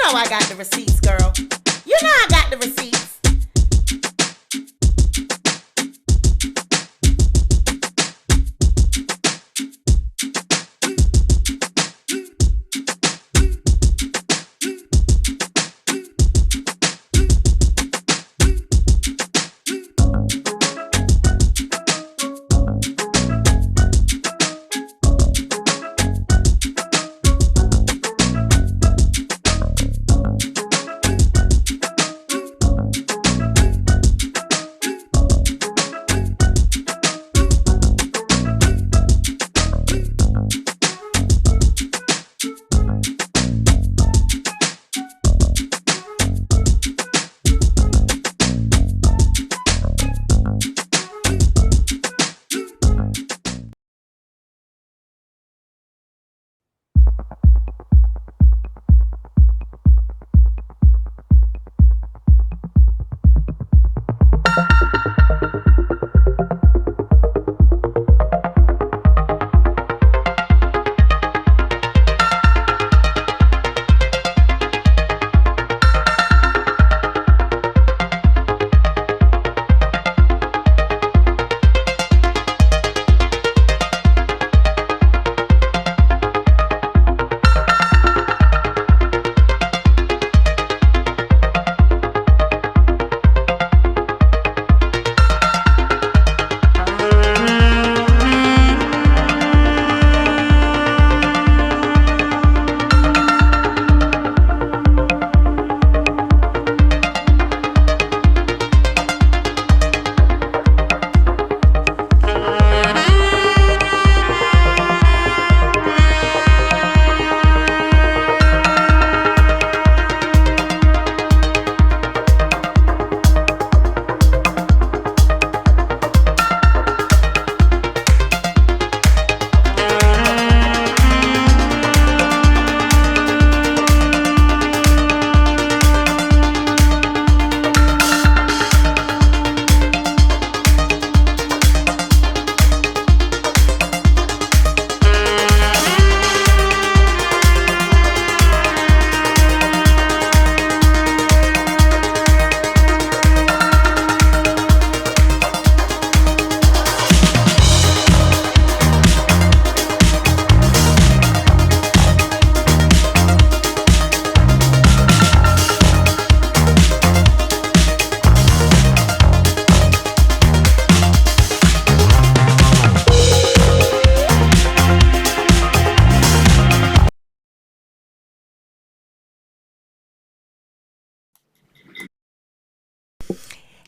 know I got the receipts, girl. You know I got the receipts.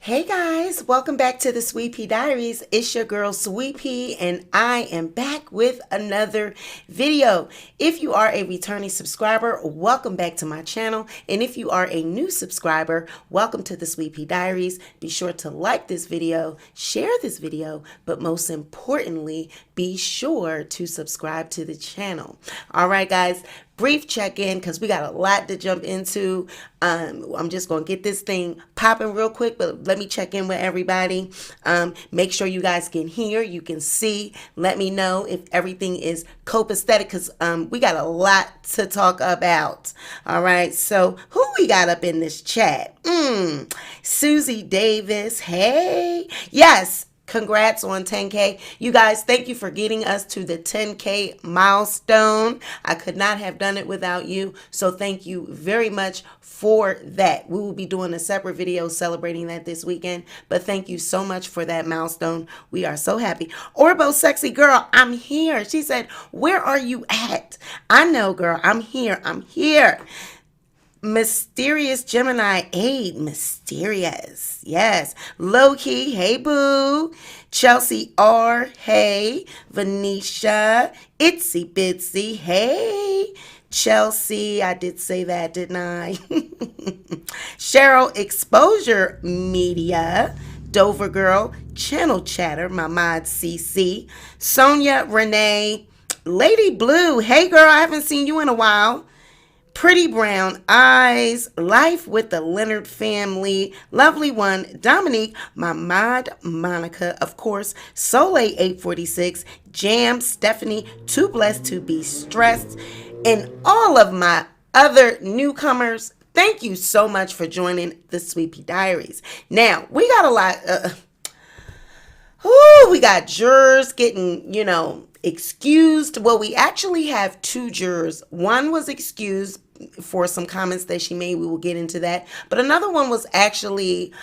Hey guys, welcome back to the Sweet Pea Diaries. It's your girl Sweet Pea and I am back with another video. If you are a returning subscriber, welcome back to my channel. And if you are a new subscriber, welcome to the Sweet Pea Diaries. Be sure to like this video, share this video, but most importantly, be sure to subscribe to the channel. All right, guys. Brief check-in because we got a lot to jump into. I'm just going to get this thing popping real quick, but let me check in with everybody. Make sure you guys can hear, you can see. Let me know if everything is copacetic because we got a lot to talk about. All right, so who we got up in this chat? Susie Davis, hey. Yes. Congrats on 10K. You guys, thank you for getting us to the 10K milestone. I could not have done it without you. So thank you very much for that. We will be doing a separate video celebrating that this weekend. But thank you so much for that milestone. We are so happy. Orbo Sexy Girl, I'm here. She said, where are you at? I know, girl. I'm here. I'm here. Mysterious Gemini 8, mysterious, yes. Low key, hey boo. Chelsea R, hey. Venetia, itsy bitsy, hey. Chelsea, I did say that, didn't I? Cheryl Exposure Media, Dover Girl, Channel Chatter, my mod CC. Sonia Renee, Lady Blue, hey girl, I haven't seen you in a while. Pretty Brown Eyes, Life with the Leonard Family, Lovely One, Dominique, my mod Monica, of course, Soleil 846, Jam, Stephanie, Too Blessed to Be Stressed, and all of my other newcomers, thank you so much for joining the Sweet Pea Diaries. Now, we got a lot. We got jurors getting, excused. Well, we actually have two jurors. One was excused for some comments that she made. We will get into that. But another one was actually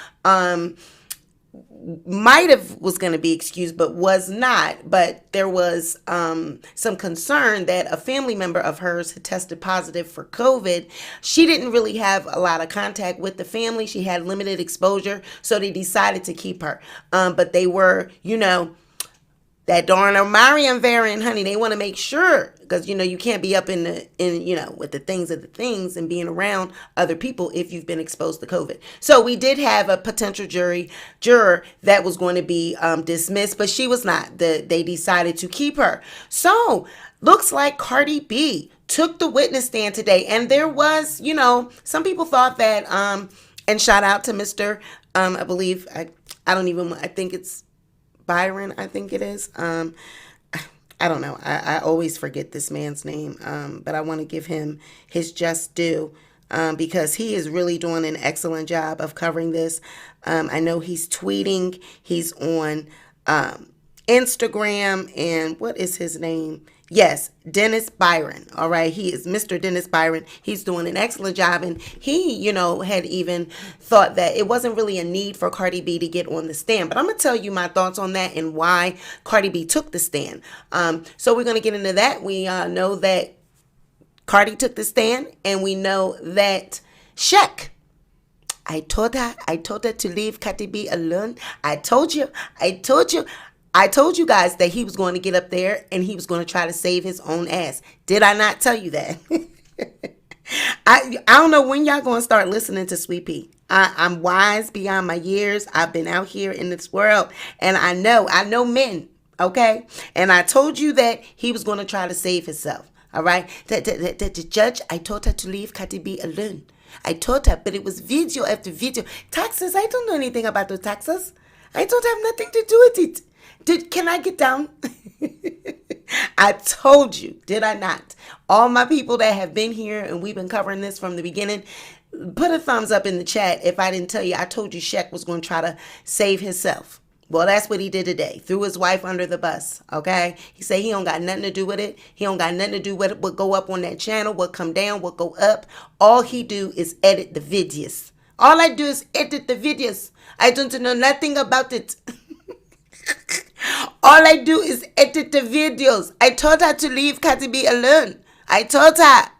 was going to be excused, but was not. But there was some concern that a family member of hers had tested positive for COVID. She didn't really have a lot of contact with the family. She had limited exposure, so they decided to keep her. But they were, that darn Omarion variant, honey. They want to make sure, because you can't be up with the things of the things and being around other people if you've been exposed to COVID. So we did have a potential juror that was going to be dismissed, but she was not. They decided to keep her. So looks like Cardi B took the witness stand today, and there was, some people thought that, and shout out to Mr. I believe I think it's Byron, I think it is. I don't know. I always forget this man's name, but I want to give him his just due because he is really doing an excellent job of covering this. I know he's tweeting. He's on Instagram. And what is his name? Yes, Dennis Byron. All right. He is Mr. Dennis Byron. He's doing an excellent job. And he, had even thought that it wasn't really a need for Cardi B to get on the stand. But I'm going to tell you my thoughts on that and why Cardi B took the stand. So we're going to get into that. We know that Cardi took the stand, and we know that Shaq, I told her to leave Cardi B alone. I told you guys that he was going to get up there and he was going to try to save his own ass. Did I not tell you that? I don't know when y'all going to start listening to Sweet Pea. I'm wise beyond my years. I've been out here in this world, and I know men, okay? And I told you that he was going to try to save himself, all right? The judge, I told her to leave Cardi B alone. I told her, but it was video after video. Taxes, I don't know anything about the taxes. I don't have nothing to do with it. Can I get down? I told you, did I not? All my people that have been here and we've been covering this from the beginning, put a thumbs up in the chat if I didn't tell you. I told you Shaq was going to try to save himself. Well, that's what he did today. Threw his wife under the bus, okay? He said he don't got nothing to do with it. He don't got nothing to do with it. What go up on that channel, what come down, what go up. All he do is edit the videos. All I do is edit the videos. I don't know nothing about it. All I do is edit the videos. I told her to leave Cardi B alone. I told her.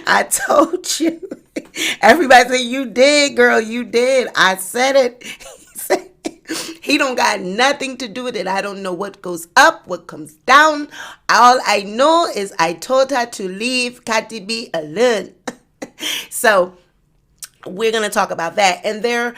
I told you. Everybody said, you did, girl. You did. I said it. He don't got nothing to do with it. I don't know what goes up, what comes down. All I know is I told her to leave Cardi B alone. So we're going to talk about that. And there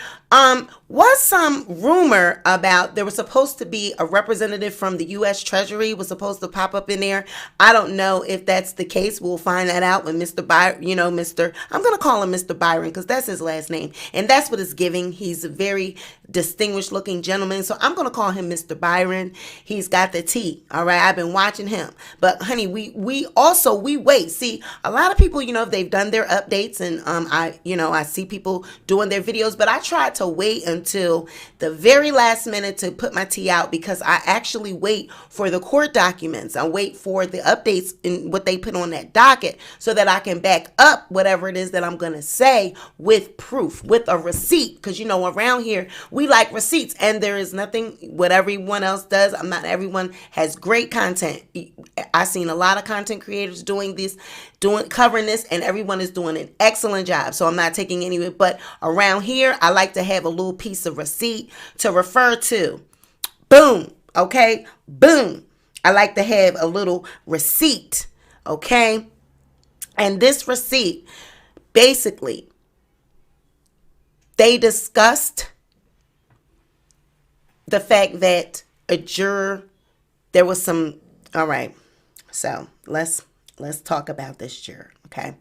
was some rumor about there was supposed to be a representative from the U.S. Treasury was supposed to pop up in there. I don't know if that's the case. We'll find that out when Mr. Byron, I'm going to call him Mr. Byron because that's his last name. And that's what it's giving. He's a very distinguished looking gentleman. So I'm going to call him Mr. Byron. He's got the tea. All right. I've been watching him. But honey, we wait. See, a lot of people, they've done their updates and I see people doing their videos, but I tried to wait until the very last minute to put my tea out because I actually wait for the court documents. I wait for the updates in what they put on that docket so that I can back up whatever it is that I'm going to say with proof, with a receipt. Because, around here, we like receipts and there is nothing, what everyone else does. Everyone has great content. I've seen a lot of content creators covering this, and everyone is doing an excellent job. So I'm not taking any of it, but around here, I like to have a little piece of receipt to refer to. Boom. Okay. Boom. I like to have a little receipt. Okay. And this receipt, basically, they discussed the fact that a juror, there was some, all right. So let's talk about this juror. Okay.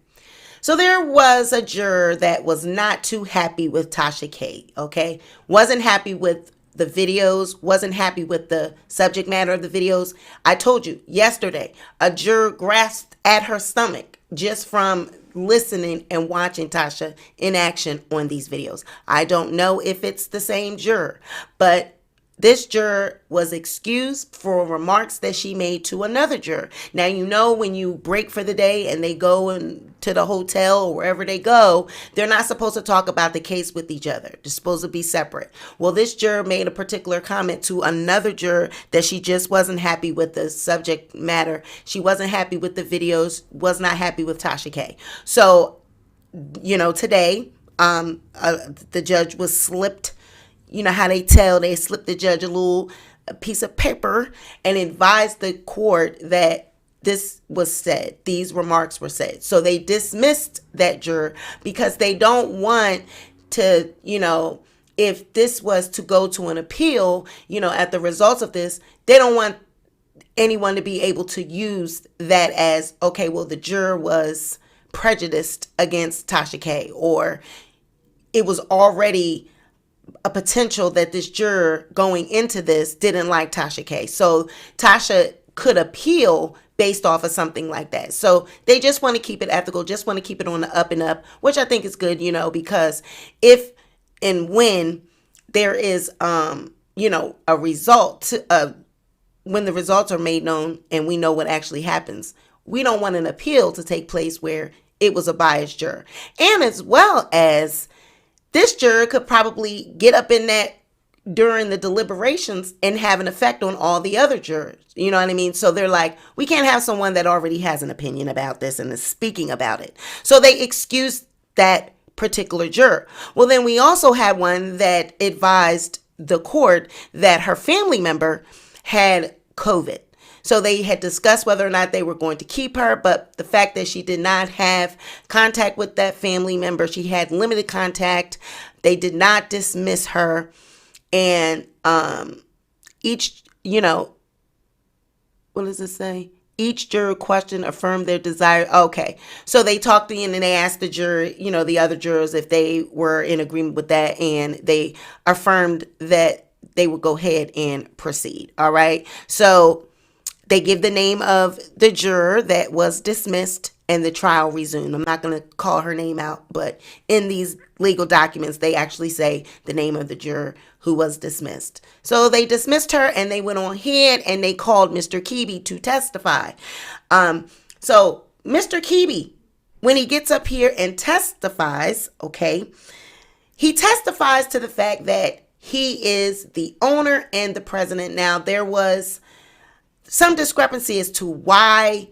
So there was a juror that was not too happy with Tasha K, okay? Wasn't happy with the videos, wasn't happy with the subject matter of the videos. I told you yesterday, a juror grasped at her stomach just from listening and watching Tasha in action on these videos. I don't know if it's the same juror, but this juror was excused for remarks that she made to another juror. Now, you know, when you break for the day and they go to the hotel or wherever they go, they're not supposed to talk about the case with each other. They're supposed to be separate. Well, this juror made a particular comment to another juror that she just wasn't happy with the subject matter. She wasn't happy with the videos, was not happy with Tasha K. So, you know, today, the judge was slipped. You know how they slipped the judge a piece of paper and advised the court that this was said. These remarks were said. So they dismissed that juror because they don't want to, you know, if this was to go to an appeal, you know, at the results of this, they don't want anyone to be able to use that as, okay, well, the juror was prejudiced against Tasha K, or it was already a potential that this juror going into this didn't like Tasha K. So Tasha could appeal based off of something like that. So they just want to keep it ethical, just want to keep it on the up and up, which I think is good, you know, because if and when there is, you know, a result, when the results are made known and we know what actually happens, we don't want an appeal to take place where it was a biased juror. And as well as this juror could probably get up in that during the deliberations and have an effect on all the other jurors. You know what I mean? So they're like, we can't have someone that already has an opinion about this and is speaking about it. So they excused that particular juror. Well, then we also had one that advised the court that her family member had COVID. So they had discussed whether or not they were going to keep her, but the fact that she did not have contact with that family member, she had limited contact, they did not dismiss her. And each, you know, what does it say? Each juror question affirmed their desire. Okay. So they talked in and they asked the jury, you know, the other jurors if they were in agreement with that, and they affirmed that they would go ahead and proceed. All right. So they give the name of the juror that was dismissed and the trial resumed. I'm not going to call her name out, but in these legal documents, they actually say the name of the juror who was dismissed. So they dismissed her and they went on ahead and they called Mr. Kebe to testify. So Mr. Kebe, when he gets up here and testifies, okay, he testifies to the fact that he is the owner and the president. Now, there was some discrepancy as to why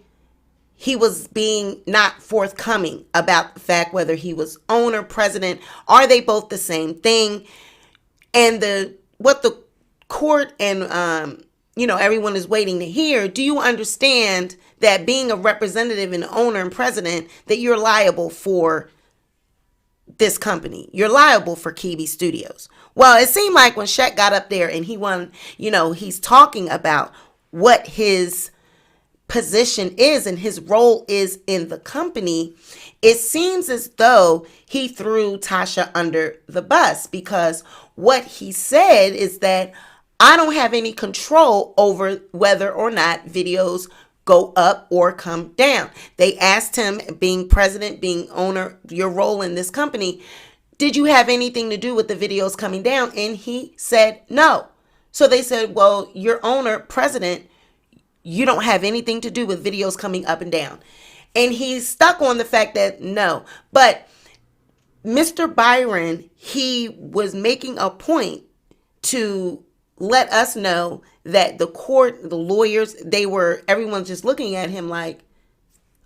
he was being not forthcoming about the fact whether he was owner, president. Are they both the same thing? And what the court and you know, everyone is waiting to hear. Do you understand that being a representative and owner and president, that you're liable for this company? You're liable for Kebe Studios. Well, it seemed like when Shaq got up there and he won, you know, he's talking about what his position is and his role is in the company, it seems as though he threw Tasha under the bus, because what he said is that I don't have any control over whether or not videos go up or come down. They asked him, being president, being owner, your role in this company, did you have anything to do with the videos coming down? And he said no. So they said, well, your owner, president, you don't have anything to do with videos coming up and down. And he's stuck on the fact that no. But Mr. Byron, he was making a point to let us know that the court, the lawyers, everyone's just looking at him like,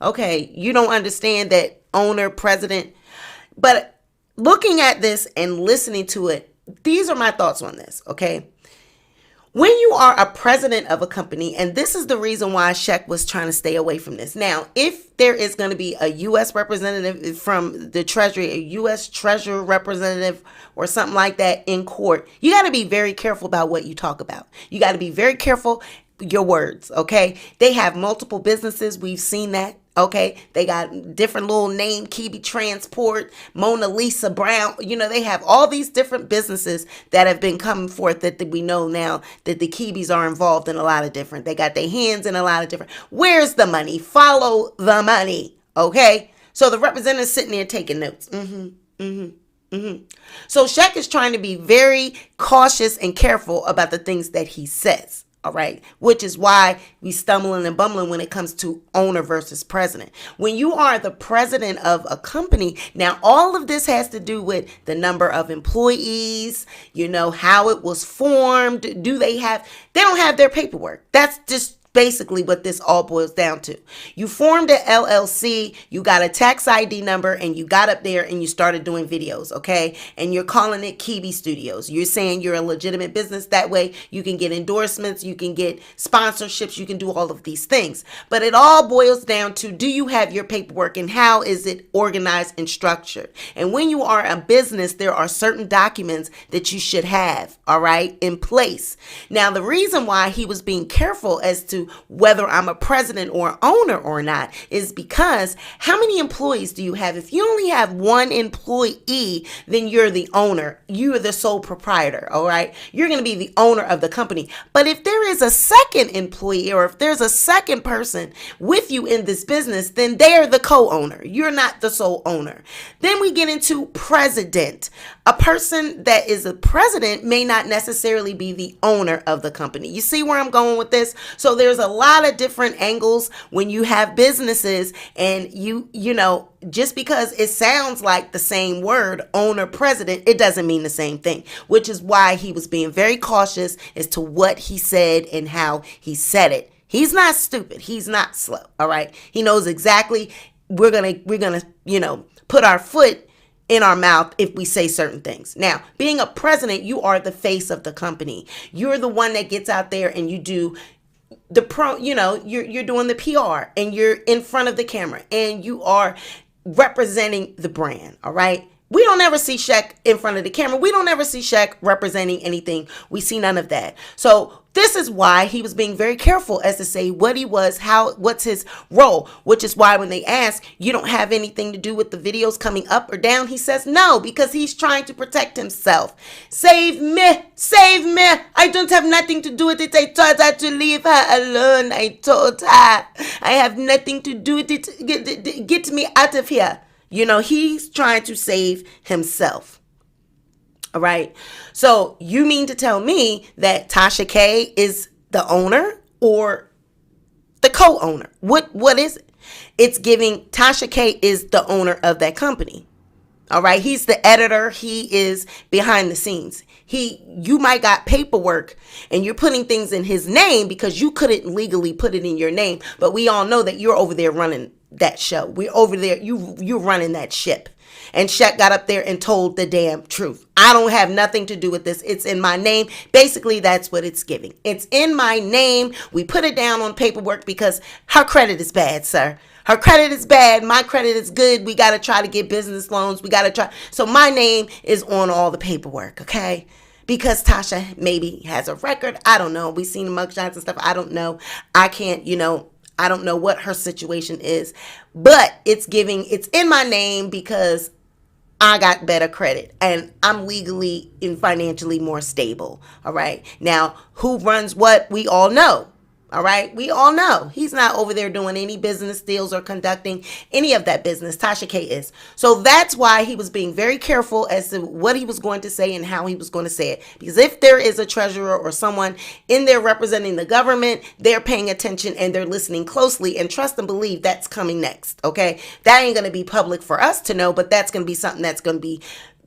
okay, you don't understand that owner, president. But looking at this and listening to it, these are my thoughts on this, okay? When you are a president of a company, and this is the reason why Shaq was trying to stay away from this. Now, if there is going to be a U.S. representative from the Treasury, a U.S. Treasurer representative or something like that in court, you got to be very careful about what you talk about. You got to be very careful your words, okay? They have multiple businesses. We've seen that. Okay, they got different little name, Kiwi Transport, Mona Lisa Brown. You know, they have all these different businesses that have been coming forth that we know now that the Kiwis are involved in a lot of different. They got their hands in a lot of different. Where's the money? Follow the money. Okay, so the representative's sitting there taking notes. So Shaq is trying to be very cautious and careful about the things that he says. All right, which is why we stumbling and bumbling when it comes to owner versus president. When you are the president of a company, now all of this has to do with the number of employees, you know, how it was formed. They don't have their paperwork. That's just basically what this all boils down to. You formed an LLC, you got a tax ID number, and you got up there and you started doing videos, okay? And you're calling it Kiwi Studios. You're saying you're a legitimate business. That way you can get endorsements, you can get sponsorships, you can do all of these things. But it all boils down to, do you have your paperwork and how is it organized and structured? And when you are a business, there are certain documents that you should have, all right, in place. Now, the reason why he was being careful as to whether I'm a president or owner or not is because how many employees do you have? If you only have one employee, then you're the owner. You are the sole proprietor, all right? You're going to be the owner of the company. But if there is a second employee or if there's a second person with you in this business, then they're the co-owner. You're not the sole owner. Then we get into president. A person that is a president may not necessarily be the owner of the company. You see where I'm going with this? So there's a lot of different angles when you have businesses, and you know, just because it sounds like the same word, owner, president, it doesn't mean the same thing, which is why he was being very cautious as to what he said and how he said it. He's not stupid. He's not slow. All right. He knows exactly we're going to, you know, put our foot in our mouth if we say certain things. Now, being a president, you are the face of the company. You're the one that gets out there and you do you're doing the PR and you're in front of the camera and you are representing the brand. All right. We don't ever see Shaq in front of the camera. We don't ever see Shaq representing anything. We see none of that. So this is why he was being very careful as to say what he was, what's his role, which is why when they ask, you don't have anything to do with the videos coming up or down, he says no, because he's trying to protect himself. Save me, save me. I don't have nothing to do with it. I told her to leave her alone. I told her I have nothing to do with it. Get me out of here. You know, he's trying to save himself. All right. So you mean to tell me that Tasha K is the owner or the co-owner? What is it? It's giving Tasha K is the owner of that company. All right. He's the editor. He is behind the scenes. You might got paperwork and you're putting things in his name because you couldn't legally put it in your name. But we all know that you're over there running that show. We're over there. You're running that ship. And Shaq got up there and told the damn truth. I don't have nothing to do with this. It's in my name. Basically, that's what it's giving. It's in my name. We put it down on paperwork because her credit is bad, sir. Her credit is bad. My credit is good. We got to try to get business loans. We got to try. So my name is on all the paperwork, okay? Because Tasha maybe has a record. I don't know. We've seen mugshots and stuff. I don't know. I can't, I don't know what her situation is. But it's in my name because I got better credit and I'm legally and financially more stable. All right. Now, who runs what? We all know. All right. We all know he's not over there doing any business deals or conducting any of that business. Tasha K is. So that's why he was being very careful as to what he was going to say and how he was going to say it. Because if there is a treasurer or someone in there representing the government, they're paying attention and they're listening closely, and trust and believe that's coming next. OK, that ain't going to be public for us to know, but that's going to be something that's going to be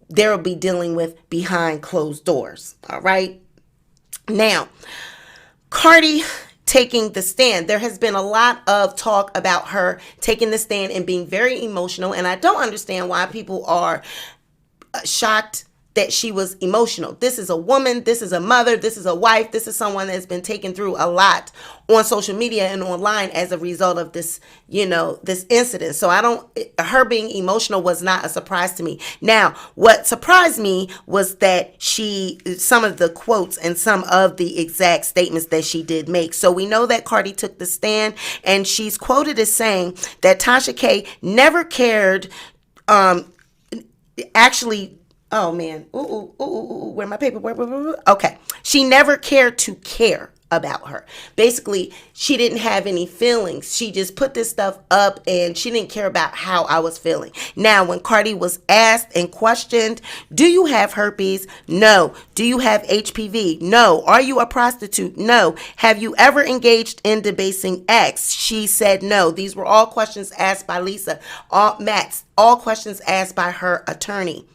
there will be dealing with behind closed doors. All right. Now, Cardi taking the stand. There has been a lot of talk about her taking the stand and being very emotional. And I don't understand why people are shocked, that she was emotional. This is a woman, this is a mother, this is a wife, this is someone that's been taken through a lot on social media and online as a result of this, this incident. So her being emotional was not a surprise to me. Now, what surprised me was that some of the quotes and some of the exact statements that she did make. So we know that Cardi took the stand, and she's quoted as saying that Tasha K never cared, oh man, where my paper? Okay, she never cared to care about her. Basically, she didn't have any feelings. She just put this stuff up and she didn't care about how I was feeling. Now, when Cardi was asked and questioned, do you have herpes? No. Do you have HPV? No. Are you a prostitute? No. Have you ever engaged in debasing acts? She said no. These were all questions asked by Lisa, all questions asked by her attorney.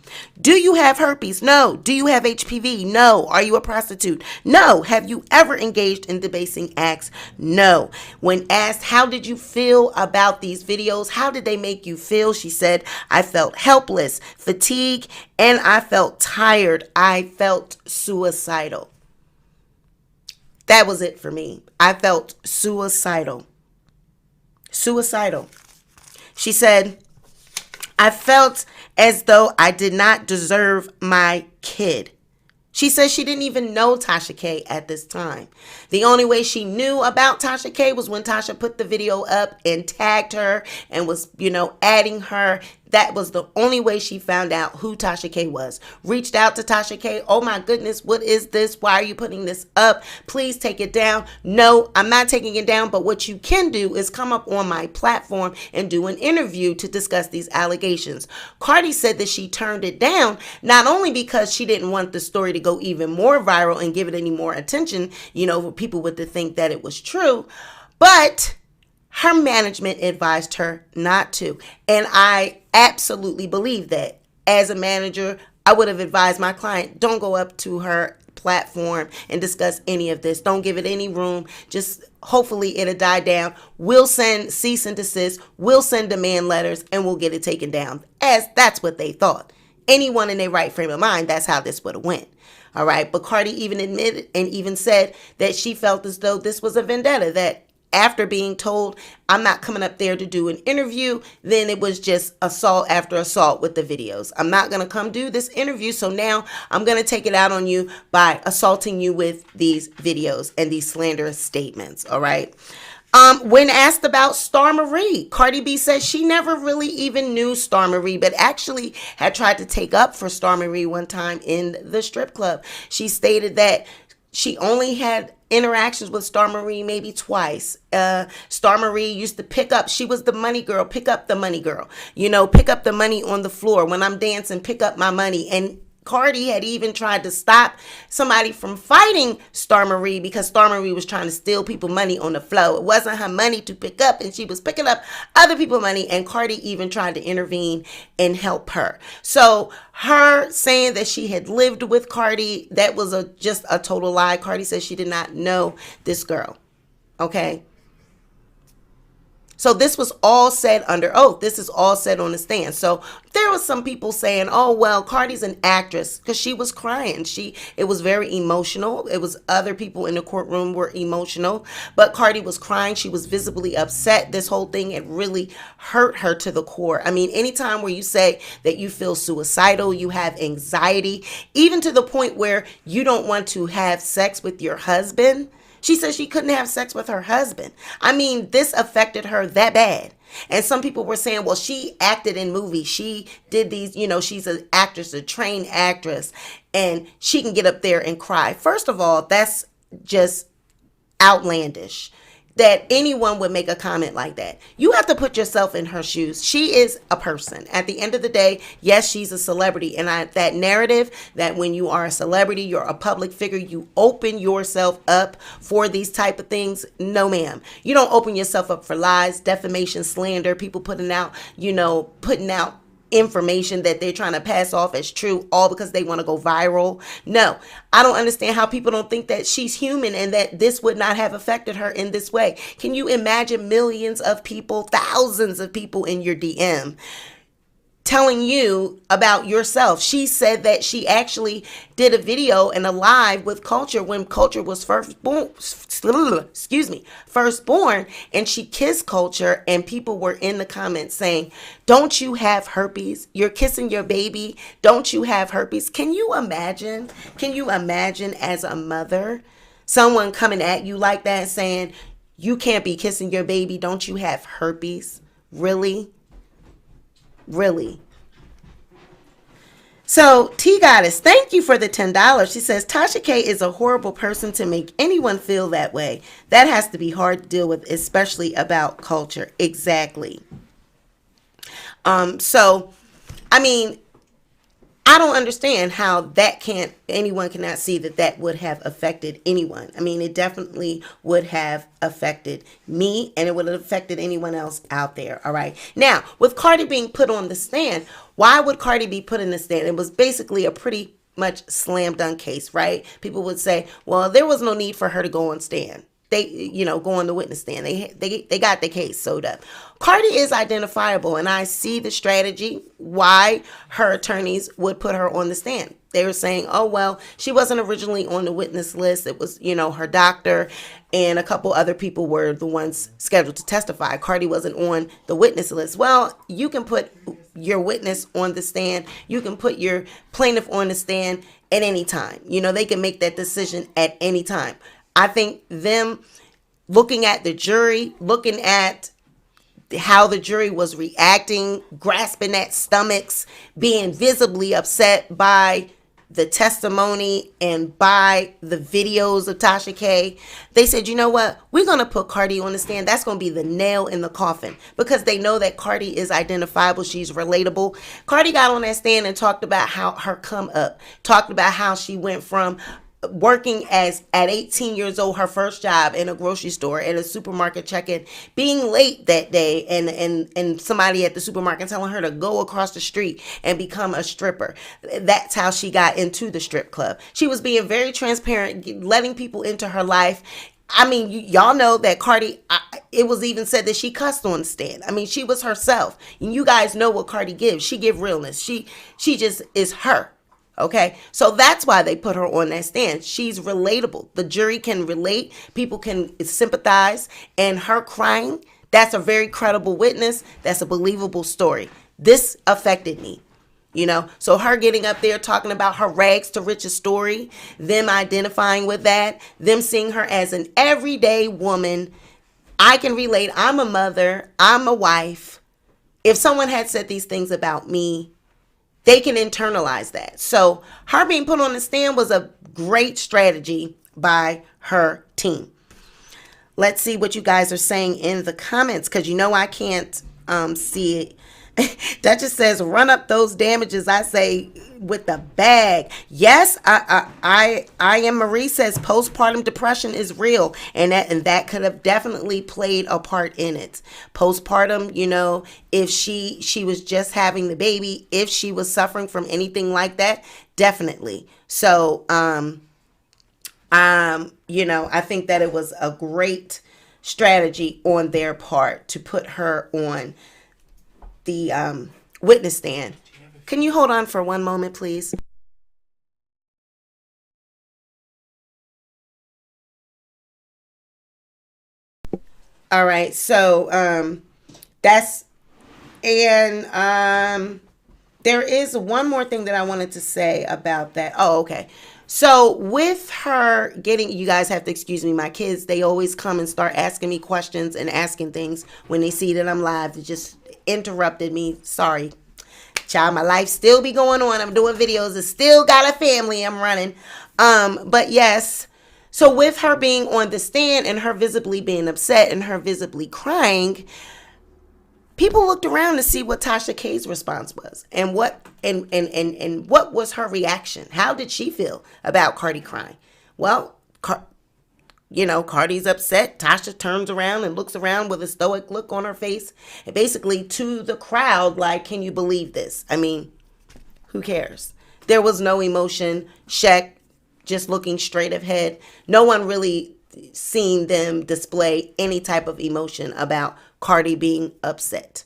Do you have herpes? No. Do you have HPV? No. Are you a prostitute? No. Have you ever engaged in debasing acts? No. When asked, how did you feel about these videos? How did they make you feel? She said, I felt helpless, fatigued, and I felt tired. I felt suicidal. That was it for me. I felt suicidal. Suicidal. She said, I felt as though I did not deserve my kid. She says she didn't even know Tasha K at this time. The only way she knew about Tasha K was when Tasha put the video up and tagged her and was, adding her. That was the only way she found out who Tasha K was. Reached out to Tasha K. Oh my goodness, what is this? Why are you putting this up? Please take it down. No, I'm not taking it down. But what you can do is come up on my platform and do an interview to discuss these allegations. Cardi said that she turned it down, not only because she didn't want the story to go even more viral and give it any more attention, for people would to think that it was true, but her management advised her not to. And I absolutely believe that. As a manager, I would have advised my client, don't go up to her platform and discuss any of this. Don't give it any room. Just hopefully it'll die down. We'll send cease and desist. We'll send demand letters and we'll get it taken down. As that's what they thought. Anyone in their right frame of mind, that's how this would have went. All right. But Cardi even admitted and even said that she felt as though this was a vendetta, that after being told, I'm not coming up there to do an interview, then it was just assault after assault with the videos. I'm not going to come do this interview, so now I'm going to take it out on you by assaulting you with these videos and these slanderous statements, all right? When asked about Star Marie, Cardi B said she never really even knew Star Marie, but actually had tried to take up for Star Marie one time in the strip club. She stated that she only had interactions with Star Marie maybe twice. Star Marie used to she was the money girl, pick up the money girl, pick up the money on the floor. When I'm dancing, pick up my money. And Cardi had even tried to stop somebody from fighting Star Marie because Star Marie was trying to steal people money on the floor. It wasn't her money to pick up, and she was picking up other people's money, and Cardi even tried to intervene and help her. So her saying that she had lived with Cardi, that was just a total lie. Cardi says she did not know this girl. Okay. So this was all said under oath. This is all said on the stand. So there was some people saying, oh, well, Cardi's an actress, because she was crying. It was very emotional. It was other people in the courtroom were emotional, but Cardi was crying. She was visibly upset. This whole thing had really hurt her to the core. I mean, anytime where you say that you feel suicidal, you have anxiety, even to the point where you don't want to have sex with your husband. She said she couldn't have sex with her husband. I mean, this affected her that bad. And some people were saying, well, she acted in movies. She did these, she's an actress, a trained actress, and she can get up there and cry. First of all, that's just outlandish that anyone would make a comment like that. You have to put yourself in her shoes. She is a person. At the end of the day, yes, she's a celebrity. And that narrative that when you are a celebrity, you're a public figure, you open yourself up for these type of things. No, ma'am. You don't open yourself up for lies, defamation, slander, people putting out information that they're trying to pass off as true, all because they want to go viral. No, I don't understand how people don't think that she's human and that this would not have affected her in this way. Can you imagine millions of people, thousands of people in your DM telling you about yourself. She said that she actually did a video and a live with Culture when Culture was first born, and she kissed Culture, and people were in the comments saying, "Don't you have herpes? You're kissing your baby. Don't you have herpes?" Can you imagine? Can you imagine as a mother, someone coming at you like that saying, "You can't be kissing your baby. Don't you have herpes?" Really? Really? So, T Goddess, thank you for the $10. She says, Tasha K is a horrible person to make anyone feel that way. That has to be hard to deal with, especially about Culture. Exactly. So, I mean, I don't understand how anyone cannot see that would have affected anyone. I mean, it definitely would have affected me, and it would have affected anyone else out there. All right. Now, with Cardi being put on the stand, why would Cardi be put in the stand? It was basically a pretty much slam dunk case, right? People would say, well, there was no need for her to go on stand. They, go on the witness stand. They got the case sewed up. Cardi is identifiable, and I see the strategy why her attorneys would put her on the stand. They were saying, oh, well, she wasn't originally on the witness list. It was, her doctor and a couple other people were the ones scheduled to testify. Cardi wasn't on the witness list. Well, you can put your witness on the stand. You can put your plaintiff on the stand at any time. They can make that decision at any time. I think them looking at the jury, looking at how the jury was reacting, grasping at stomachs, being visibly upset by the testimony and by the videos of Tasha K, they said, you know what? We're going to put Cardi on the stand. That's going to be the nail in the coffin, because they know that Cardi is identifiable. She's relatable. Cardi got on that stand and talked about how her come up, talked about how she went from working at 18 years old, her first job in a grocery store, in a supermarket check-in, being late that day, and somebody at the supermarket telling her to go across the street and become a stripper. That's how she got into the strip club. She was being very transparent, letting people into her life. I mean, y'all know that Cardi, it was even said that she cussed on the stand. I mean, she was herself. And you guys know what Cardi gives. She give realness. She just is her. Okay, so that's why they put her on that stand. She's relatable. The jury can relate. People can sympathize. And her crying, that's a very credible witness. That's a believable story. This affected me, So her getting up there talking about her rags to riches story, them identifying with that, them seeing her as an everyday woman. I can relate. I'm a mother. I'm a wife. If someone had said these things about me, they can internalize that. So her being put on the stand was a great strategy by her team. Let's see what you guys are saying in the comments, because I can't see it. Duchess says, run up those damages. I say, with the bag. Yes, I am. Marie says postpartum depression is real, and that could have definitely played a part in it. Postpartum, if she was just having the baby, if she was suffering from anything like that, definitely. So I think that it was a great strategy on their part to put her on the witness stand. Can you hold on for one moment, please? All right, so there is one more thing that I wanted to say about that. Oh, okay. So with her getting, you guys have to excuse me, my kids, they always come and start asking me questions and asking things when they see that I'm live. They just interrupted me. Sorry. Child, my life still be going on. I'm doing videos. I still got a family I'm running. But yes, so with her being on the stand and her visibly being upset and her visibly crying, people looked around to see what Tasha K's response was and what was her reaction. How did she feel about Cardi crying? Well, Cardi's upset. Tasha turns around and looks around with a stoic look on her face, and basically to the crowd, like, can you believe this? I mean, who cares? There was no emotion. Shaq just looking straight ahead. No one really seen them display any type of emotion about Cardi being upset.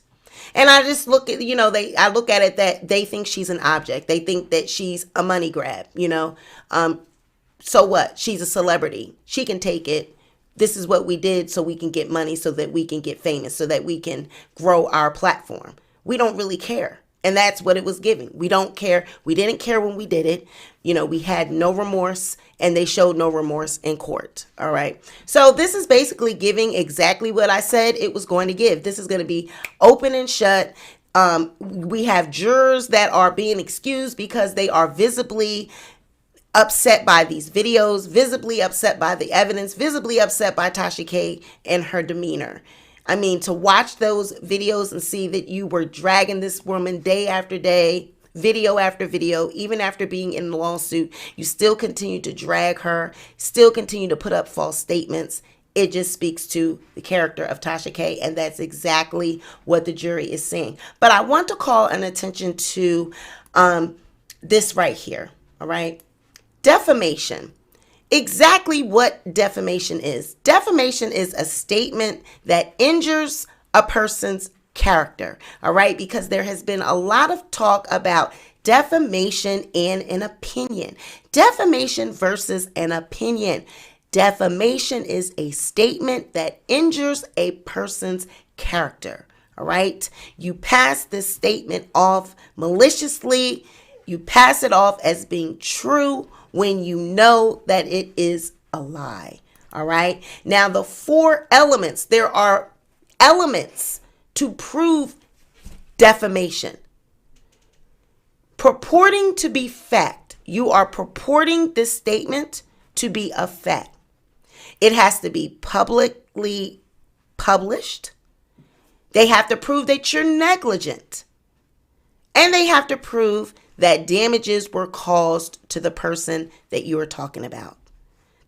And I just look at, I look at it that they think she's an object. They think that she's a money grab, So what? She's a celebrity. She can take it. This is what we did so we can get money, so that we can get famous, so that we can grow our platform. We don't really care. And that's what it was giving. We don't care. We didn't care when we did it. We had no remorse, and they showed no remorse in court. All right. So this is basically giving exactly what I said it was going to give. This is going to be open and shut. We have jurors that are being excused because they are visibly upset by these videos, visibly upset by the evidence, visibly upset by Tasha K and her demeanor. I mean, to watch those videos and see that you were dragging this woman day after day, video after video, even after being in the lawsuit, you still continue to drag her, still continue to put up false statements. It just speaks to the character of Tasha K, and that's exactly what the jury is saying. But I want to call an attention to this right here, all right? Defamation. Exactly what defamation is. Defamation is a statement that injures a person's character, all right? Because there has been a lot of talk about defamation and an opinion. Defamation versus an opinion. Defamation is a statement that injures a person's character, all right? You pass this statement off maliciously. You pass it off as being true when you know that it is a lie. All right. Now, the 4 elements, there are elements to prove defamation. Purporting to be fact. You are purporting this statement to be a fact. It has to be publicly published. They have to prove that you're negligent. And they have to prove that damages were caused to the person that you are talking about,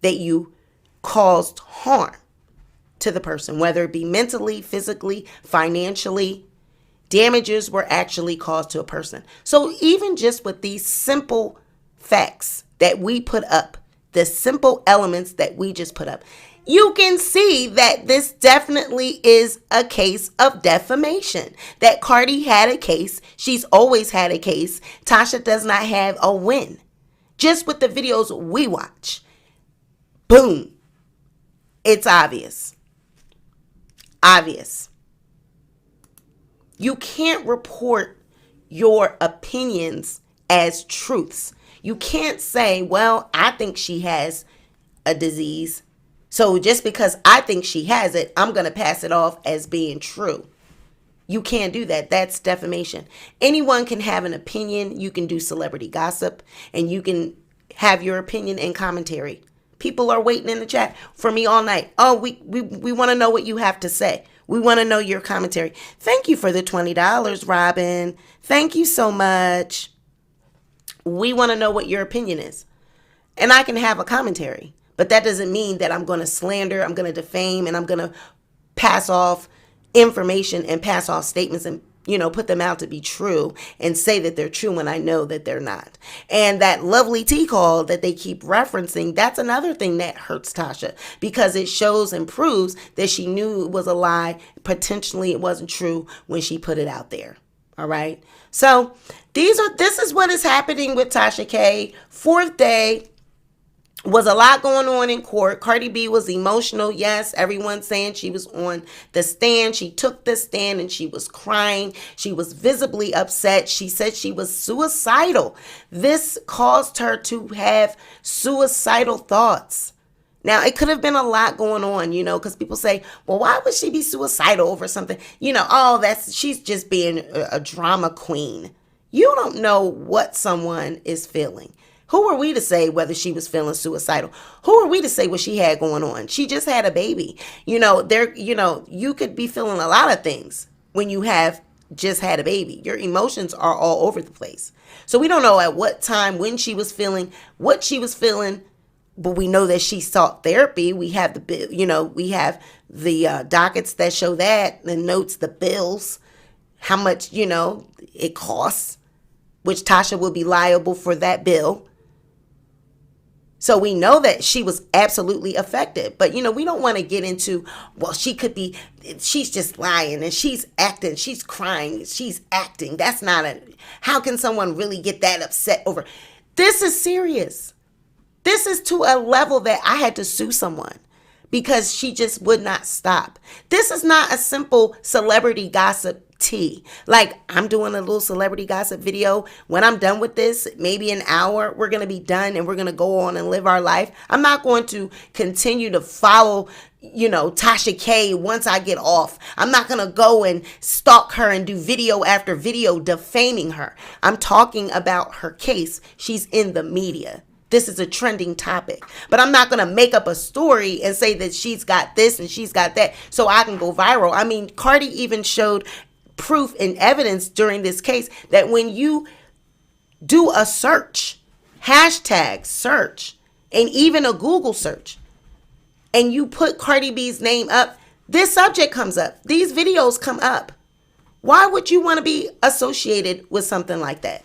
that you caused harm to the person, whether it be mentally, physically, financially. Damages were actually caused to a person. So even just with these simple facts that we put up, the simple elements that we just put up, you can see that this definitely is a case of defamation. That Cardi had a case. She's always had a case. Tasha does not have a win. Just with the videos we watch. Boom. It's obvious. Obvious. You can't report your opinions as truths. You can't say, well, I think she has a disease, so just because I think she has it, I'm going to pass it off as being true. You can't do that. That's defamation. Anyone can have an opinion. You can do celebrity gossip, and you can have your opinion and commentary. People are waiting in the chat for me all night. Oh, we want to know what you have to say. We want to know your commentary. Thank you for the $20, Robin. Thank you so much. We want to know what your opinion is. And I can have a commentary. But that doesn't mean that I'm going to slander, I'm going to defame, and I'm going to pass off information and pass off statements and, put them out to be true and say that they're true when I know that they're not. And that lovely tea call that they keep referencing, that's another thing that hurts Tasha, because it shows and proves that she knew it was a lie. Potentially it wasn't true when she put it out there. All right. So this is what is happening with Tasha K. 4th day. Was a lot going on in court. Cardi B was emotional. Yes, everyone's saying she was on the stand. She took the stand and she was crying. She was visibly upset. She said she was suicidal. This caused her to have suicidal thoughts. Now, it could have been a lot going on, because people say, well, why would she be suicidal over something? She's just being a drama queen. You don't know what someone is feeling. Who are we to say whether she was feeling suicidal? Who are we to say what she had going on? She just had a baby. You could be feeling a lot of things when you have just had a baby. Your emotions are all over the place. So we don't know at what time, when she was feeling, what she was feeling, but we know that she sought therapy. We have we have the dockets that show that, the notes, the bills, how much, it costs, which Tasha will be liable for that bill. So we know that she was absolutely affected. But, we don't want to get into, well, she's just lying and she's acting, she's crying, she's acting. That's not how can someone really get that upset over? This is serious. This is to a level that I had to sue someone because she just would not stop. This is not a simple celebrity gossip tea. Like, I'm doing a little celebrity gossip video. When I'm done with this, maybe an hour, we're going to be done and we're going to go on and live our life. I'm not going to continue to follow, Tasha K once I get off. I'm not going to go and stalk her and do video after video defaming her. I'm talking about her case. She's in the media. This is a trending topic, but I'm not going to make up a story and say that she's got this and she's got that so I can go viral. I mean, Cardi even showed proof and evidence during this case that when you do a search, hashtag search, and even a Google search, and you put Cardi B's name up, this subject comes up. These videos come up. Why would you want to be associated with something like that?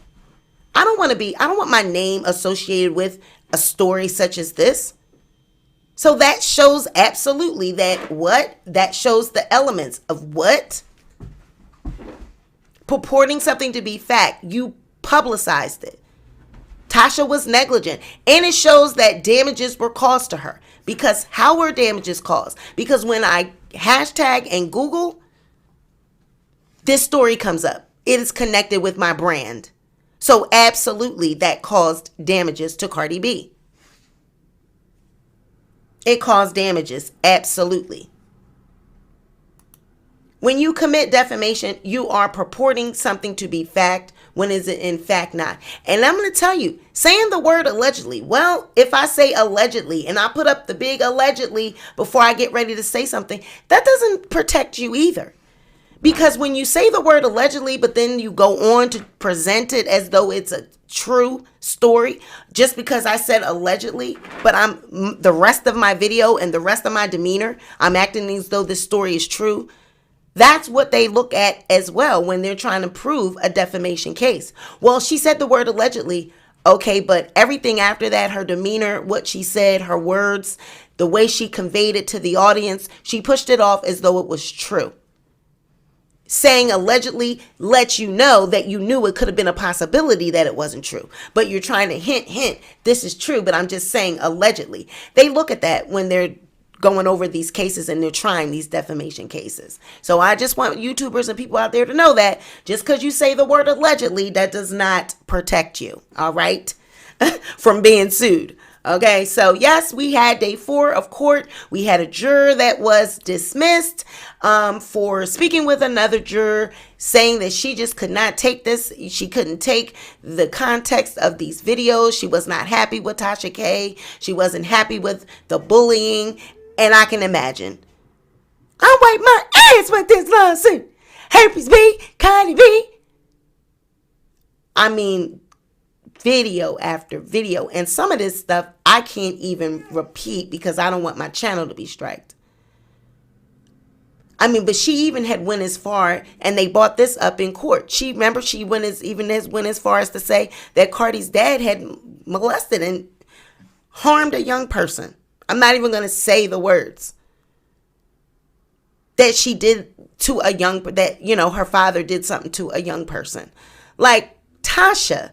I don't want my name associated with a story such as this. So that shows absolutely that shows the elements of what? Purporting something to be fact. You publicized it. Tasha was negligent. And it shows that damages were caused to her. Because how were damages caused? Because when I hashtag and Google, this story comes up. It is connected with my brand. So absolutely that caused damages to Cardi B. It caused damages, absolutely. When you commit defamation, you are purporting something to be fact when is it in fact not. And I'm going to tell you, saying the word allegedly, well, if I say allegedly and I put up the big allegedly before I get ready to say something, that doesn't protect you either. Because when you say the word allegedly, but then you go on to present it as though it's a true story, just because I said allegedly, but the rest of my video and the rest of my demeanor, I'm acting as though this story is true. That's what they look at as well when they're trying to prove a defamation case. Well, she said the word allegedly. Okay, but everything after that, her demeanor, what she said, her words, the way she conveyed it to the audience, she pushed it off as though it was true. Saying allegedly lets you know that you knew it could have been a possibility that it wasn't true. But you're trying to hint, this is true, but I'm just saying allegedly. They look at that when they're going over these cases and they're trying these defamation cases. So I just want YouTubers and people out there to know that just because you say the word allegedly, that does not protect you, all right, from being sued. Okay, so yes, we had day 4 of court. We had a juror that was dismissed for speaking with another juror, saying that she just could not take this. She couldn't take the context of these videos. She was not happy with Tasha K. She wasn't happy with the bullying. And I can imagine. I'll wipe my ass with this lawsuit. Herpes B, Cardi B. I mean, video after video. And some of this stuff I can't even repeat because I don't want my channel to be striked. I mean, but she even had went as far, and they brought this up in court. She went as far as to say that Cardi's dad had molested and harmed a young person. I'm not even going to say the words that she did to a her father did something to a young person. Like, Tasha,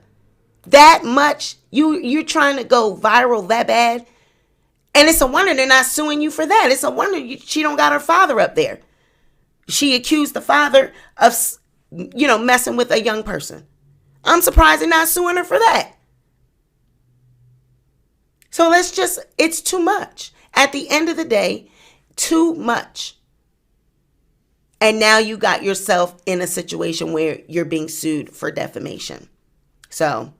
that much, you're trying to go viral that bad. And it's a wonder they're not suing you for that. It's a wonder she don't got her father up there. She accused the father of, messing with a young person. I'm surprised they're not suing her for that. So it's too much. At the end of the day, too much. And now you got yourself in a situation where you're being sued for defamation. So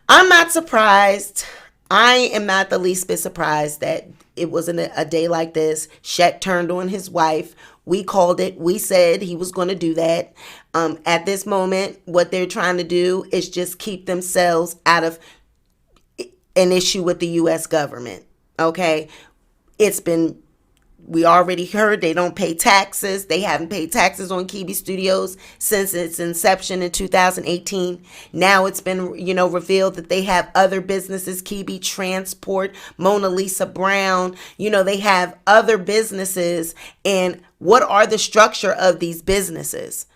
I'm not surprised. I am not the least bit surprised that it wasn't a day like this. Shaq turned on his wife. We called it. We said he was going to do that. At this moment, what they're trying to do is just keep themselves out of an issue with the U.S. government. Okay, it's been We already heard they don't pay taxes. They haven't paid taxes on Kibi Studios since its inception in 2018. Now it's been, revealed that they have other businesses, Kibi Transport, Mona Lisa Brown. They have other businesses. And what are the structure of these businesses?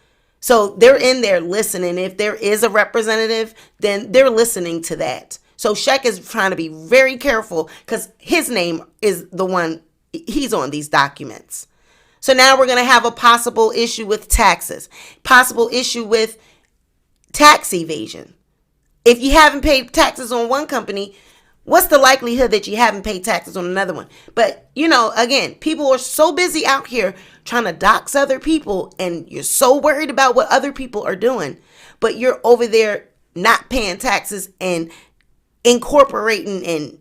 So they're in there listening. If there is a representative, then they're listening to that. So Shaq is trying to be very careful because his name is the one. He's on these documents. So now we're going to have a possible issue with taxes, possible issue with tax evasion. If you haven't paid taxes on one company, what's the likelihood that you haven't paid taxes on another one? But, again, people are so busy out here trying to dox other people, and you're so worried about what other people are doing, but you're over there not paying taxes and incorporating and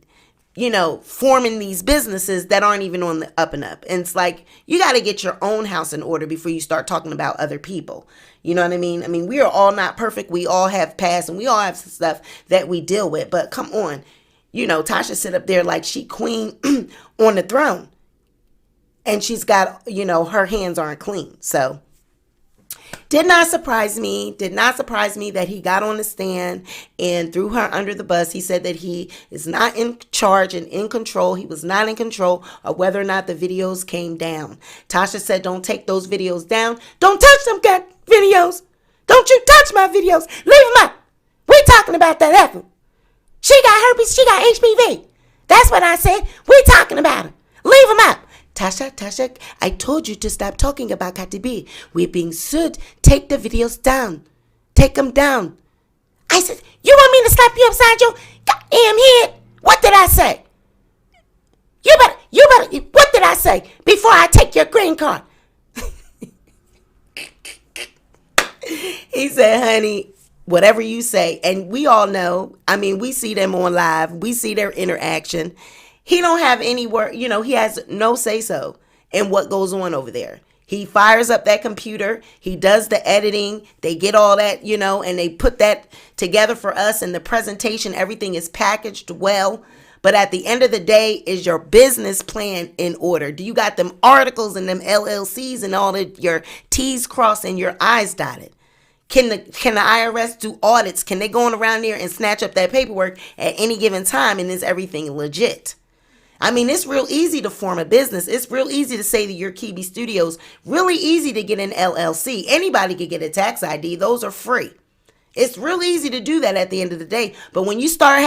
forming these businesses that aren't even on the up and up. And it's like, you got to get your own house in order before you start talking about other people. You know what I mean? I mean, we are all not perfect. We all have past and we all have some stuff that we deal with. But come on, Tasha sit up there like she queen on the throne. And she's got, her hands aren't clean. So did not surprise me that he got on the stand and threw her under the bus. He said that he is not in charge and in control. He was not in control of whether or not the videos came down. Tasha said, don't take those videos down. Don't touch them videos. Don't you touch my videos. Leave them up. We're talking about that apple. She got herpes. She got HPV. That's what I said. We're talking about it. Leave them up. Tasha, I told you to stop talking about Cardi B. We're being sued. Take the videos down. Take them down. I said, you want me to slap you upside your goddamn head? What did I say? You better, what did I say before I take your green card? He said, honey, whatever you say. And we all know, we see them on live. We see their interaction. He don't have any word, he has no say-so in what goes on over there. He fires up that computer. He does the editing. They get all that, and they put that together for us. And the presentation, everything is packaged well. But at the end of the day, is your business plan in order? Do you got them articles and them LLCs and all of your T's crossed and your I's dotted? Can the IRS do audits? Can they go on around there and snatch up that paperwork at any given time? And is everything legit? It's real easy to form a business. It's real easy to say that you're Kibi Studios. Really easy to get an LLC. Anybody can get a tax ID. Those are free. It's real easy to do that at the end of the day. But when you start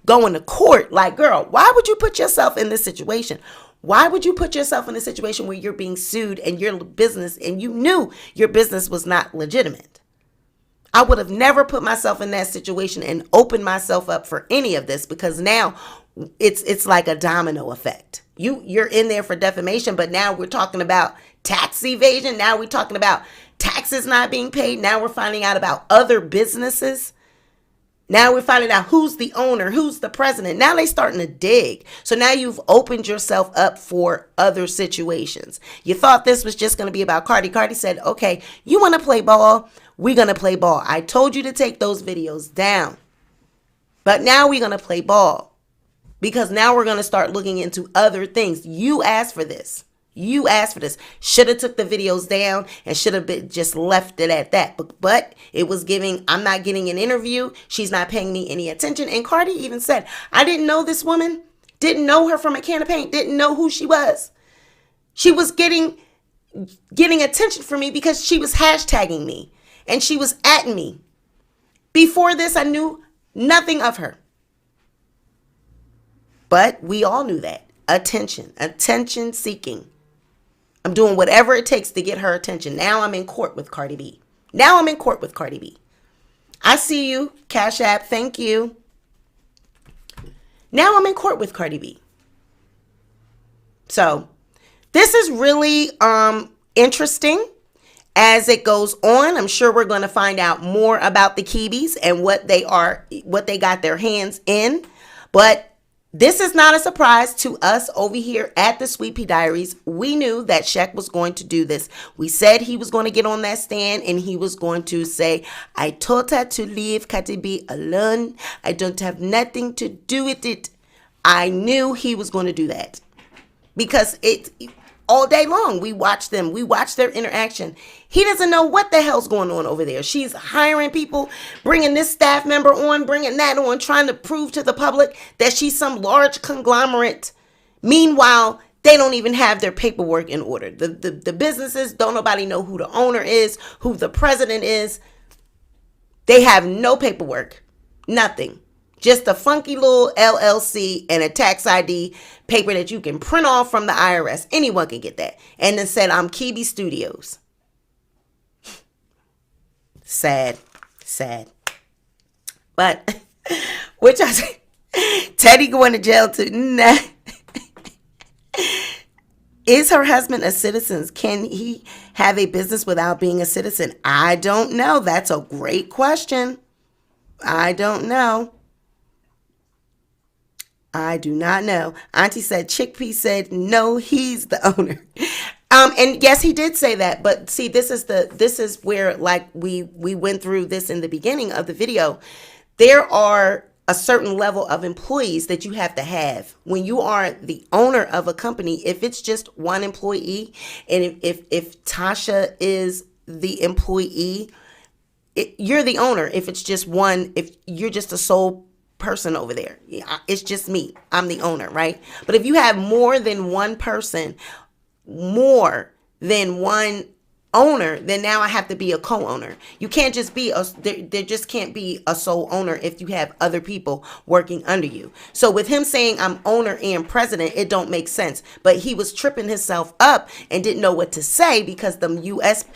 going to court, like, girl, why would you put yourself in this situation? Why would you put yourself in a situation where you're being sued and your business, and you knew your business was not legitimate? I would have never put myself in that situation and opened myself up for any of this, because now it's like a domino effect. You're in there for defamation, but now we're talking about tax evasion. Now we're talking about taxes not being paid. Now we're finding out about other businesses. Now we're finding out who's the owner, who's the president. Now they're starting to dig. So now you've opened yourself up for other situations. You thought this was just going to be about Cardi. Cardi said, okay, you want to play ball? We're going to play ball. I told you to take those videos down. But now we're going to play ball. Because now we're going to start looking into other things. You asked for this. You asked for this. Should have took the videos down and should have just left it at that. But it was giving, I'm not getting an interview. She's not paying me any attention. And Cardi even said, I didn't know this woman. Didn't know her from a can of paint. Didn't know who she was. She was getting attention from me because she was hashtagging me. And she was at me. Before this, I knew nothing of her. But we all knew that. Attention seeking. I'm doing whatever it takes to get her attention. Now I'm in court with Cardi B. I see you, Cash App. Thank you. Now I'm in court with Cardi B. So this is really interesting as it goes on. I'm sure we're going to find out more about the Kibis and what they got their hands in. But this is not a surprise to us over here at the Sweet Pea Diaries. We knew that Shaq was going to do this. We said he was going to get on that stand and he was going to say, I told her to leave Cardi B alone. I don't have nothing to do with it. I knew he was going to do that because all day long. We watch them. We watch their interaction. He doesn't know what the hell's going on over there. She's hiring people, bringing this staff member on, bringing that on, trying to prove to the public that she's some large conglomerate. Meanwhile, they don't even have their paperwork in order. The businesses, don't nobody know who the owner is, who the president is. They have no paperwork, nothing. Just a funky little LLC and a tax ID paper that you can print off from the IRS. Anyone can get that. And then said, I'm Kibi Studios. Sad. But, which I say, Teddy going to jail too. Nah. Is her husband a citizen? Can he have a business without being a citizen? I don't know. That's a great question. I don't know. I do not know. Auntie said, Chickpea said, no, he's the owner. And yes, he did say that. But see, this is where, like we went through this in the beginning of the video. There are a certain level of employees that you have to have when you are the owner of a company. If it's just one employee, and if Tasha is the employee, you're the owner. If it's just one, if you're just a sole person over there, it's just me, I'm the owner, right? But if you have more than one person, more than one owner, then now I have to be a co-owner. You can't just be there just can't be a sole owner if you have other people working under you. So with him saying I'm owner and president, it don't make sense. But he was tripping himself up and didn't know what to say because the U.S.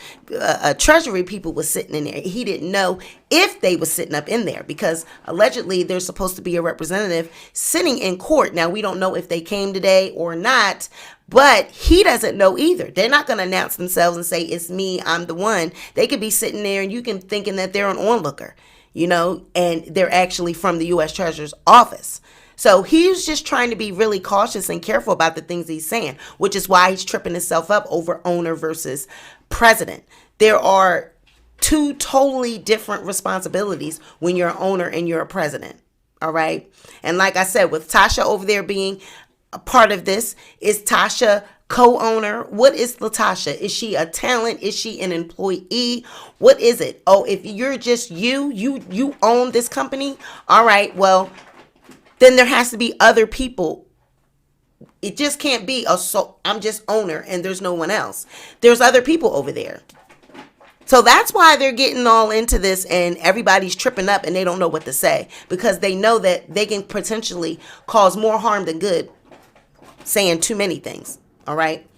Treasury people was sitting in there. He didn't know if they were sitting up in there because allegedly there's supposed to be a representative sitting in court. Now we don't know if they came today or not, but he doesn't know either. They're not going to announce themselves and say, it's me, I'm the one. They could be sitting there and you can thinking that they're an onlooker, and they're actually from the U.S. Treasurer's office. So he's just trying to be really cautious and careful about the things he's saying, which is why he's tripping himself up over owner versus president. There are two totally different responsibilities when you're an owner and you're a president. All right. And like I said, with Tasha over there being a part of this, is Tasha co-owner? What is LaTasha? Is she a talent? Is she an employee? What is it? Oh, if you're just you own this company. All right. Well, then there has to be other people. It just can't be I'm just owner and there's no one else. There's other people over there. So that's why they're getting all into this and everybody's tripping up and they don't know what to say because they know that they can potentially cause more harm than good saying too many things. All right.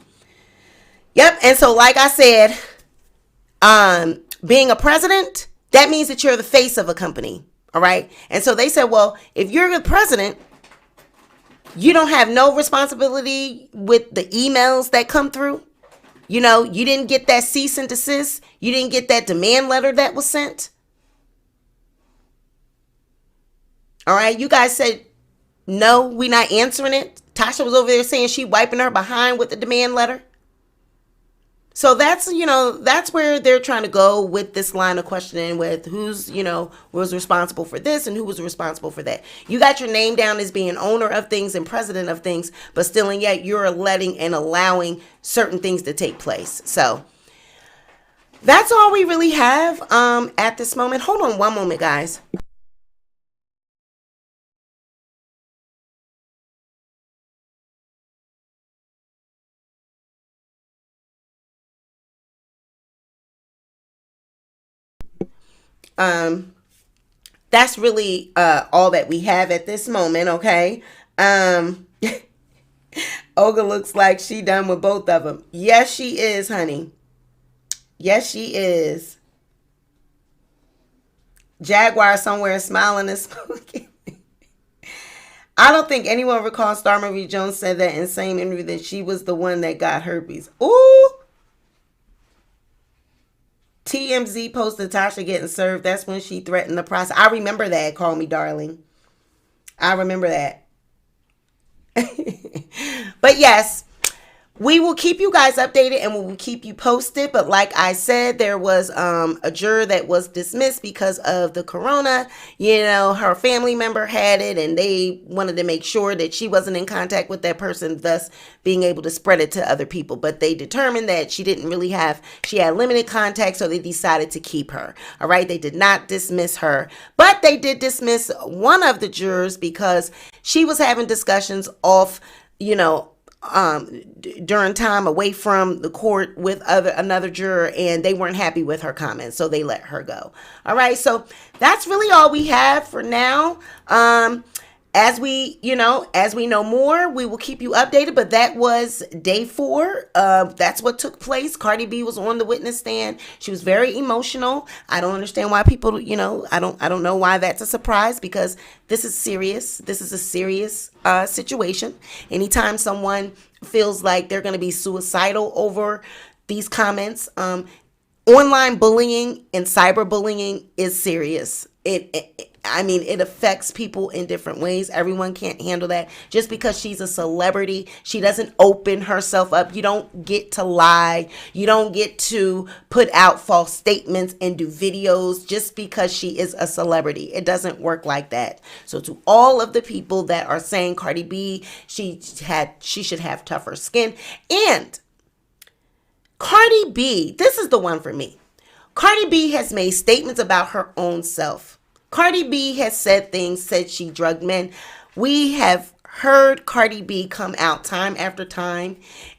Yep. And so like I said, being a president, that means that you're the face of a company. All right. And so they said, well, if you're the president, you don't have no responsibility with the emails that come through. You didn't get that cease and desist. You didn't get that demand letter that was sent. All right. You guys said, no, we're not answering it. Tasha was over there saying she wiping her behind with the demand letter. So that's where they're trying to go with this line of questioning with who's, was responsible for this and who was responsible for that. You got your name down as being owner of things and president of things, but still and yet you're letting and allowing certain things to take place. So that's all we really have at this moment. Hold on one moment, guys. That's really all that we have at this moment. Okay. Olga looks like she done with both of them. Yes, she is, honey. Yes, she is. Jaguar somewhere smiling and smoking. I don't think anyone recalls Star Marie Jones said that in the same interview that she was the one that got herpes. Ooh. TMZ posted Tasha getting served. That's when she threatened the process. I remember that. Call me darling. I remember that. But yes, We will keep you guys updated and we will keep you posted. But like I said, there was a juror that was dismissed because of the corona. You know, her family member had it and they wanted to make sure that she wasn't in contact with that person, thus being able to spread it to other people. But they determined that she had limited contact, so they decided to keep her. All right, they did not dismiss her, but they did dismiss one of the jurors because she was having discussions off, during time away from the court with another juror, and they weren't happy with her comments, so they let her go. All right, so that's really all we have for now. As we know more, we will keep you updated. But that was day 4. That's what took place. Cardi B was on the witness stand. She was very emotional. I don't understand why people, I don't know why that's a surprise, because this is serious. This is a serious situation. Anytime someone feels like they're going to be suicidal over these comments, online bullying and cyberbullying is serious. It affects people in different ways. Everyone can't handle that. Just because she's a celebrity, she doesn't open herself up. You don't get to lie. You don't get to put out false statements and do videos just because she is a celebrity. It doesn't work like that. So to all of the people that are saying Cardi B, she should have tougher skin. And Cardi B, this is the one for me. Cardi B has made statements about her own self. Cardi B has said she drugged men. We have heard Cardi B come out time after time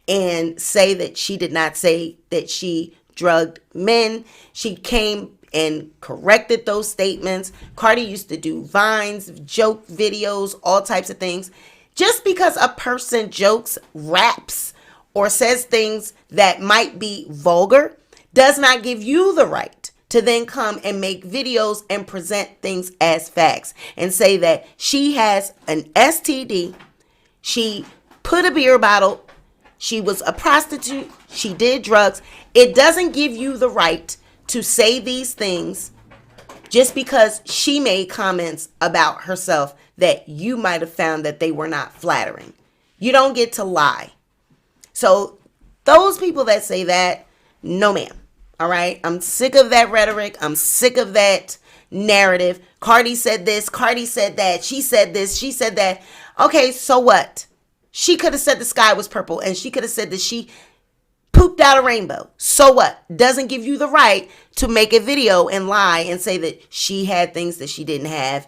and say that she did not say that she drugged men. She came and corrected those statements. Cardi used to do vines, joke videos, all types of things. Just because a person jokes, raps, or says things that might be vulgar does not give you the right to then come and make videos and present things as facts and say that she has an STD, she put a beer bottle, she was a prostitute, she did drugs. It doesn't give you the right to say these things just because she made comments about herself that you might have found that they were not flattering. You don't get to lie. So those people that say that, no ma'am. All right. I'm sick of that rhetoric. I'm sick of that narrative. Cardi said this. Cardi said that. She said this. She said that. Okay, so what? She could have said the sky was purple, and she could have said that she pooped out a rainbow. So what? Doesn't give you the right to make a video and lie and say that she had things that she didn't have,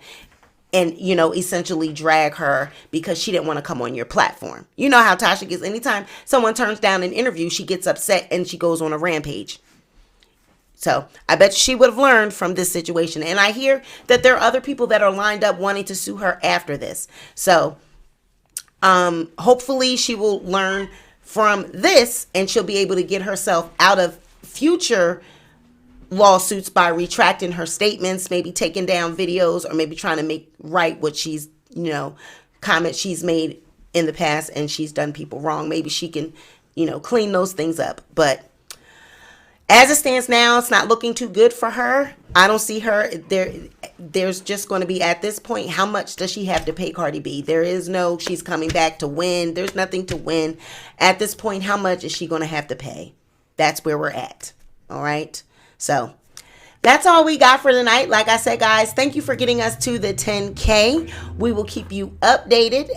and, essentially drag her because she didn't want to come on your platform. You know how Tasha gets. Anytime someone turns down an interview, she gets upset and she goes on a rampage. So I bet she would have learned from this situation. And I hear that there are other people that are lined up wanting to sue her after this. So hopefully she will learn from this and she'll be able to get herself out of future lawsuits by retracting her statements, maybe taking down videos, or maybe trying to make right what she's, comments she's made in the past and she's done people wrong. Maybe she can, clean those things up. But as it stands now, it's not looking too good for her. I don't see her there. There's just going to be, at this point, how much does she have to pay Cardi B? There is no, she's coming back to win. There's nothing to win. At this point, how much is she going to have to pay? That's where we're at. All right. So that's all we got for tonight. Like I said, guys, thank you for getting us to the 10K. We will keep you updated.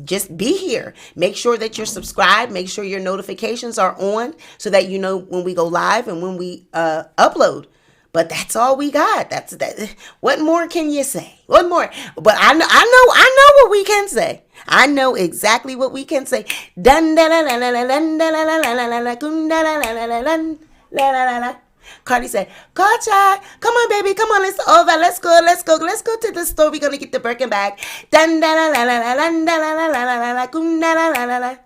Just be here. Make sure that you're subscribed. Make sure your notifications are on so that you know when we go live and when we upload. But that's all we got. That's that. What more can you say? What more? But I know what we can say. I know exactly what we can say. Dun da la la la la la la la la la la la la la la. Cardi said, Gotcha. Come on, baby. Come on. It's over. Let's go. Let's go. Let's go to the store. We're going to get the Birkin bag. Dun da la la la la la la la la la la la la.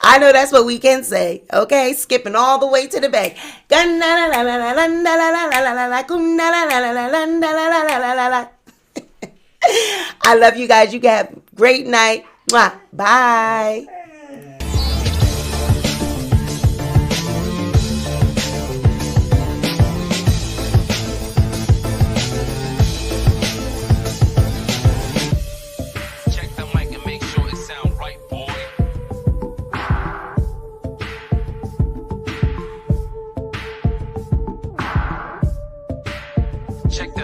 I know that's what we can say. Okay. Skipping all the way to the back. Dun da la la la la la la la la la la la. I love you guys. You have a great night. Bye.